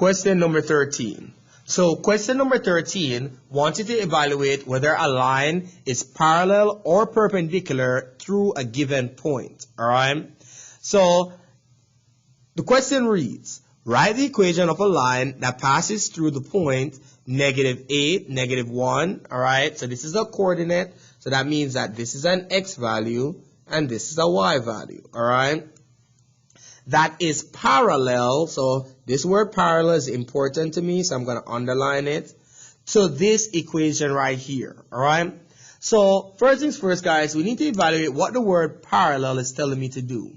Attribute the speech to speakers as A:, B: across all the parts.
A: Question number 13. So question number 13 wanted to evaluate whether a line is parallel or perpendicular through a given point. Alright? So the question reads, write the equation of a line that passes through the point -8, -1. Alright? So this is a coordinate. So that means that this is an x value and this is a y value. Alright? That is parallel, so this word parallel is important to me, so I'm going to underline it, to this equation right here, alright? So, first things first, guys, we need to evaluate what the word parallel is telling me to do.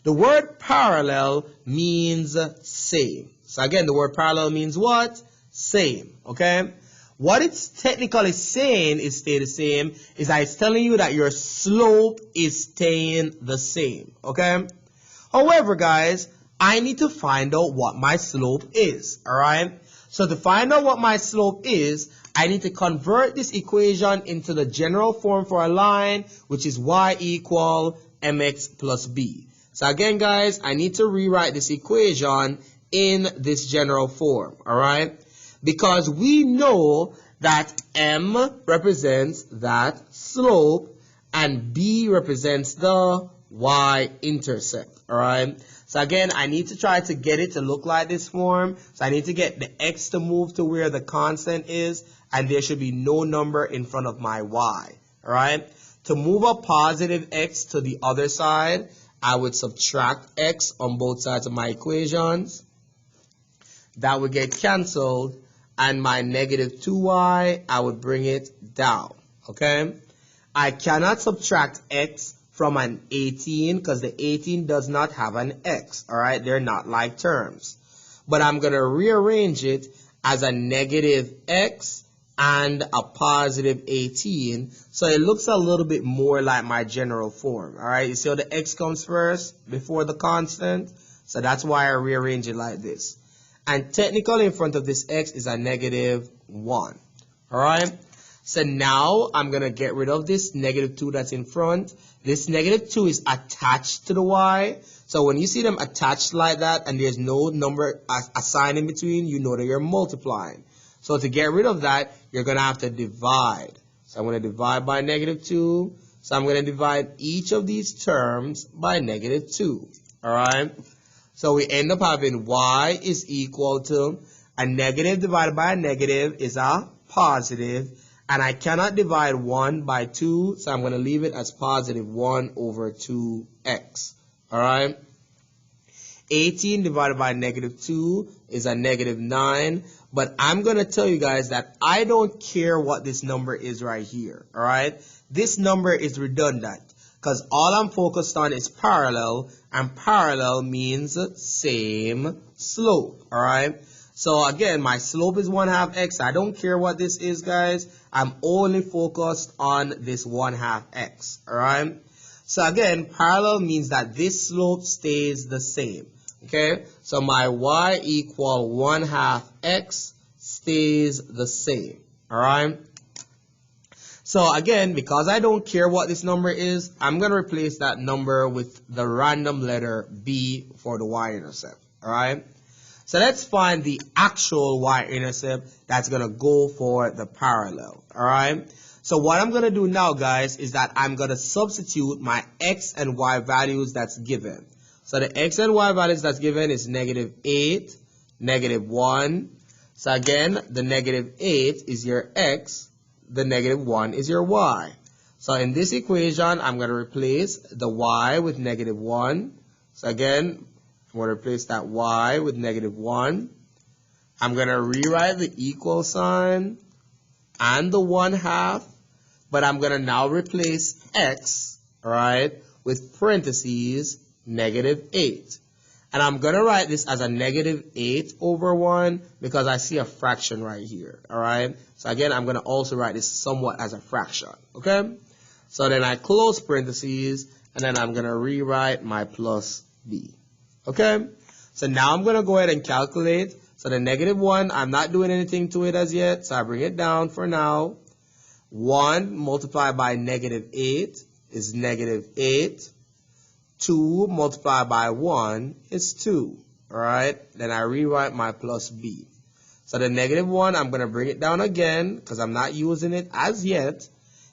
A: The word parallel means same. So again, the word parallel means what? Same, okay? What it's technically saying is stay the same, is that it's telling you that your slope is staying the same, okay? However, guys, I need to find out what my slope is, alright? So to find out what my slope is, I need to convert this equation into the general form for a line, which is y equal mx plus b. So again, guys, I need to rewrite this equation in this general form, alright? Because we know that m represents that slope and b represents the y-intercept, alright? So again, I need to try to get it to look like this form. So I need to get the x to move to where the constant is, and there should be no number in front of my y, alright? To move a positive x to the other side, I would subtract x on both sides of my equations. That would get cancelled, and my -2y, I would bring it down, okay? I cannot subtract x from an 18 because the 18 does not have an x, alright? They're not like terms. But I'm going to rearrange it as a -x and a positive 18, so it looks a little bit more like my general form, alright? You see how the x comes first before the constant? So that's why I rearrange it like this. And technically in front of this x is a -1, alright? So now I'm going to get rid of this -2 that's in front. This -2 is attached to the y. So when you see them attached like that and there's no number, a sign in between, you know that you're multiplying. So to get rid of that, you're going to have to divide. So I'm going to divide by -2. So I'm going to divide each of these terms by -2. Alright? So we end up having y is equal to a negative divided by a negative is a positive. And I cannot divide 1 by 2, so I'm going to leave it as positive 1 over 2x. Alright? 18 divided by -2 is a -9. But I'm going to tell you guys that I don't care what this number is right here. Alright? This number is redundant, because all I'm focused on is parallel, and parallel means same slope. Alright? So again, my slope is 1/2 x. I don't care what this is, guys. I'm only focused on this 1/2 x. Alright? So again, parallel means that this slope stays the same. Okay? So my y equal 1/2 x stays the same. Alright? So again, because I don't care what this number is, I'm going to replace that number with the random letter b for the y-intercept. Alright? So let's find the actual y-intercept that's going to go for the parallel, alright? So what I'm going to do now, guys, is that I'm going to substitute my x and y values that's given. So the x and y values that's given is -8, -1. So again, the -8 is your x, the -1 is your y. So in this equation, I'm going to replace the y with -1. So again, I'm going to replace that y with -1. I'm going to rewrite the equal sign and the 1/2, but I'm going to now replace x, right, with parentheses -8. And I'm going to write this as a -8 over 1 because I see a fraction right here, all right? So again, I'm going to also write this somewhat as a fraction, okay? So then I close parentheses, and then I'm going to rewrite my plus b. Okay, so now I'm going to go ahead and calculate. So the -1, I'm not doing anything to it as yet, so I bring it down for now. 1 multiplied by -8 is -8. 2 multiplied by 1 is 2. alright? Then I rewrite my plus b. So the negative 1, I'm going to bring it down again because I'm not using it as yet.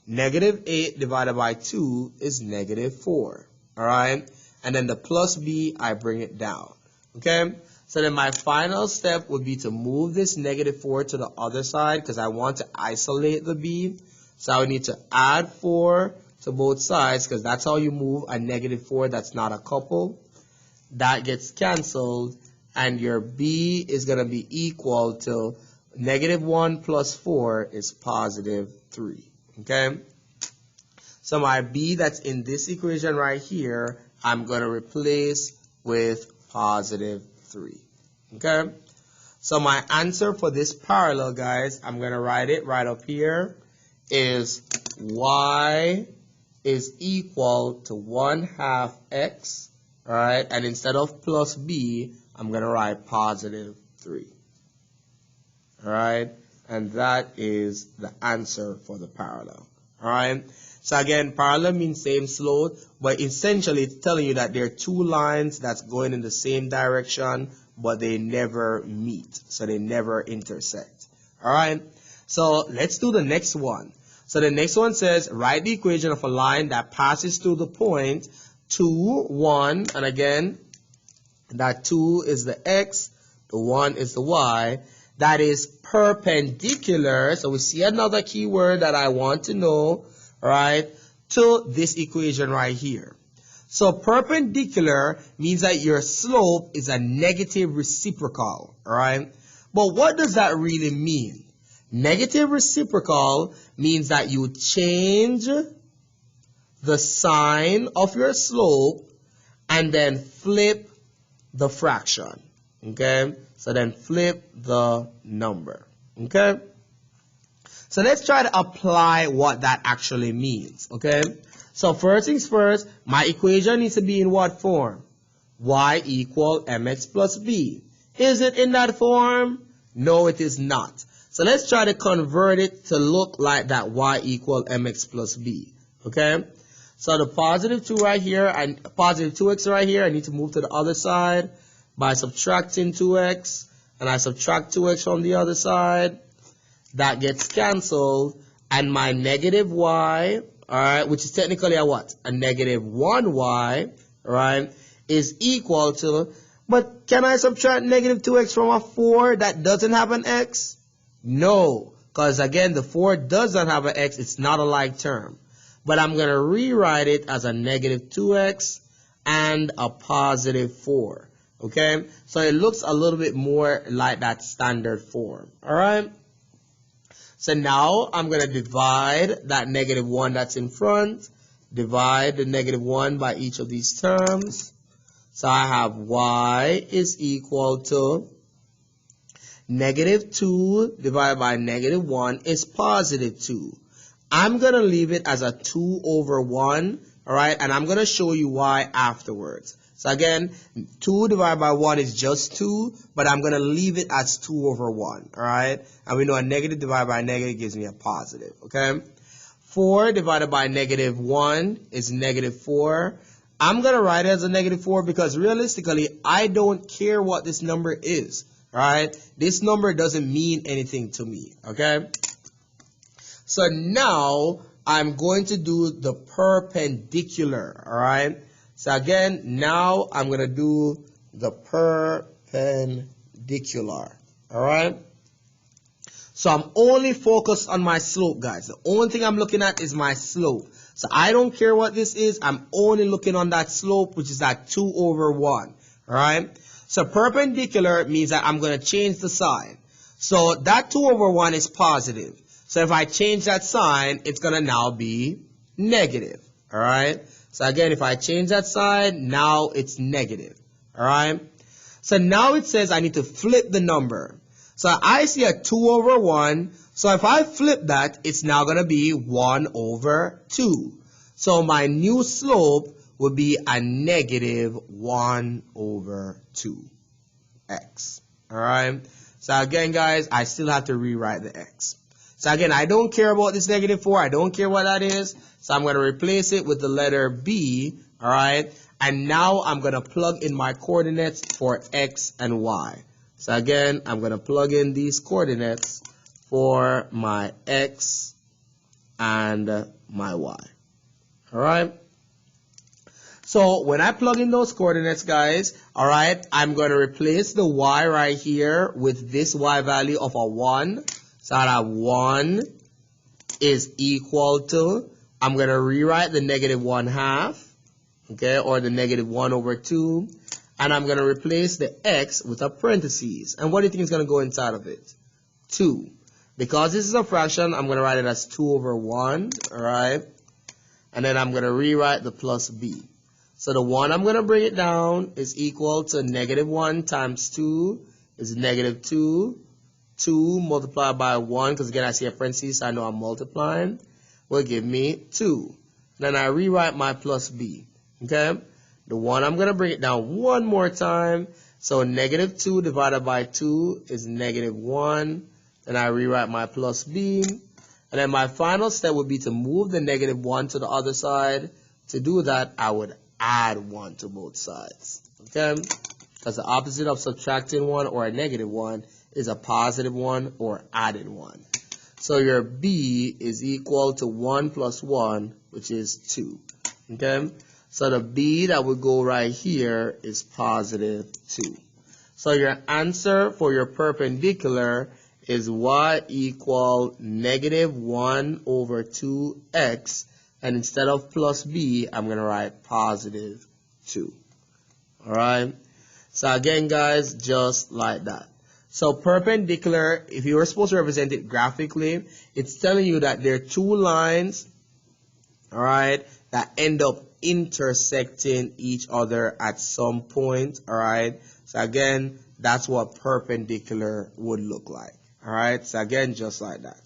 A: Negative 8 divided by 2 is negative 4. Alright? And then the plus b, I bring it down. Okay? So then my final step would be to move this negative 4 to the other side because I want to isolate the b. So I would need to add 4 to both sides because that's how you move a negative 4 that's not a couple. That gets canceled. And your b is going to be equal to negative 1 plus 4 is positive 3. Okay? So my b that's in this equation right here, I'm going to replace with positive 3. Okay? So my answer for this parallel, guys, I'm going to write it right up here, is y is equal to 1/2 x. Alright? And instead of plus b, I'm going to write positive 3. Alright? And that is the answer for the parallel. Alright? So again, parallel means same slope, but essentially it's telling you that there are two lines that's going in the same direction, but they never meet. So they never intersect. Alright? So let's do the next one. So the next one says, write the equation of a line that passes through the point 2, 1, and again, that 2 is the x, the 1 is the y, that is perpendicular. So we see another keyword that I want to know, right, to this equation right here. So perpendicular means that your slope is a negative reciprocal, right? But what does that really mean? Negative reciprocal means that you change the sign of your slope and then flip the fraction. Okay? So then flip the number. Okay? So let's try to apply what that actually means. Okay? So first things first, my equation needs to be in what form? Y equal mx plus b. Is it in that form? No, it is not. So let's try to convert it to look like that y equal mx plus b. Okay? So the positive 2 right here and positive 2x right here, I need to move to the other side by subtracting 2x, and I subtract 2x from the other side. That gets canceled, and my negative y, alright, which is technically a what? A negative 1y, alright, is equal to, but can I subtract negative 2x from a 4 that doesn't have an x? No, because again, the 4 does not have an x, it's not a like term. But I'm going to rewrite it as a negative 2x and a positive 4. Okay? So it looks a little bit more like that standard form. Alright? So now I'm going to divide that negative 1 that's in front. Divide the negative 1 by each of these terms. So I have y is equal to negative 2 divided by negative 1 is positive 2. I'm going to leave it as a 2 over 1, alright, and I'm going to show you why afterwards. So again, 2 divided by 1 is just 2, but I'm going to leave it as 2 over 1, alright? And we know a negative divided by a negative gives me a positive, okay? 4 divided by negative 1 is negative 4. I'm going to write it as a negative 4 because realistically, I don't care what this number is, alright? This number doesn't mean anything to me, okay? So now I'm going to do the perpendicular, alright? So again, now I'm going to do the perpendicular, alright? So I'm only focused on my slope, guys. The only thing I'm looking at is my slope. So I don't care what this is. I'm only looking on that slope, which is that 2 over 1, alright? So perpendicular means that I'm going to change the sign. So that 2 over 1 is positive. So if I change that sign, it's going to now be negative. Alright? So again, if I change that sign, now it's negative. Alright? So now it says I need to flip the number. So I see a 2 over 1. So if I flip that, it's now going to be 1 over 2. So my new slope would be a negative 1 over 2x. Alright? So again, guys, I still have to rewrite the x. So again, I don't care about this negative 4. I don't care what that is. So I'm going to replace it with the letter B. Alright? And now I'm going to plug in my coordinates for x and y. So again, I'm going to plug in these coordinates for my x and my y. All right. So when I plug in those coordinates, guys, all right, I'm going to replace the y right here with this y value of a 1. So that 1 is equal to, I'm going to rewrite the negative 1/2, okay, or the negative 1/2. And I'm going to replace the x with a parentheses. And what do you think is going to go inside of it? 2. Because this is a fraction, I'm going to write it as 2/1, all right? And then I'm going to rewrite the plus b. So the 1, I'm going to bring it down, is equal to negative 1 times 2 is negative 2. 2 multiplied by 1, because again I see a parentheses, so I know I'm multiplying, will give me 2. Then I rewrite my plus b. Okay? The 1, I'm going to bring it down one more time. So negative 2 divided by 2 is negative 1. Then I rewrite my plus b. And then my final step would be to move the negative 1 to the other side. To do that, I would add 1 to both sides. Okay? Because the opposite of subtracting 1 or a negative 1 is a positive 1 or added 1. So your b is equal to 1 plus 1, which is 2. Okay? So the b that would go right here is positive 2. So your answer for your perpendicular is y equal negative 1/2x. And instead of plus b, I'm going to write positive 2. Alright? So again, guys, just like that. So perpendicular, if you were supposed to represent it graphically, it's telling you that there are two lines, alright, that end up intersecting each other at some point, alright? So again, that's what perpendicular would look like, alright? So again, just like that.